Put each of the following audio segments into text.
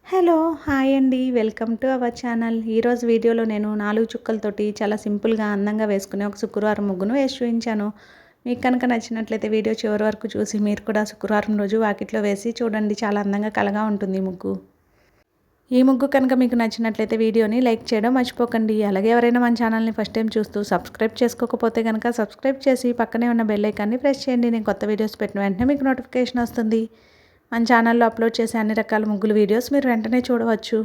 Hello! Hi అండి. Welcome to our channel. ఈరోజు వీడియోలో నేను 4 చుక్కలతోటి చాలా సింపుల్‌గా, అందంగా వేసుకునే ఒక శుక్రవారం ముగ్గును వేసి చూయించాను. మీకు కనుక నచ్చినట్లయితే వీడియో చివరి వరకు చూసి మీరు కూడా శుక్రవారం రోజు వాకిట్లో వేసి చూడండి. చాలా అందంగా కళగా ఉంటుంది ఈ ముగ్గు. ఈ ముగ్గు కనుక మీకు నచ్చినట్లయితే వీడియోని లైక్ చేయడం మర్చిపోకండి. అలాగే ఎవరైనా మన ఛానల్‌ని ఫస్ట్ టైం చూస్తూ సబ్స్క్రైబ్ చేసుకోకపోతే గనక సబ్స్క్రైబ్ చేసి పక్కనే ఉన్న బెల్ ఐకాన్‌ని ప్రెస్ చేయండి. నేను కొత్త వీడియోస్ పెట్టిన వెంటనే మీకు నోటిఫికేషన్ వస్తుంది. మన ఛానల్లో అప్లోడ్ చేసే అన్ని రకాల ముగ్గుల వీడియోస్ మీరు వెంటనే చూడవచ్చు.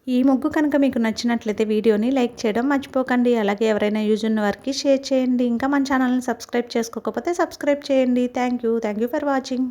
ఈ ముగ్గు కనుక మీకు నచ్చినట్లయితే వీడియోని లైక్ చేయడం మర్చిపోకండి. అలాగే ఎవరైనా యూజ్ ఉన్న వారికి షేర్ చేయండి. ఇంకా మన ఛానల్‌ని సబ్స్క్రైబ్ చేసుకోకపోతే సబ్స్క్రైబ్ చేయండి. Thank you for watching.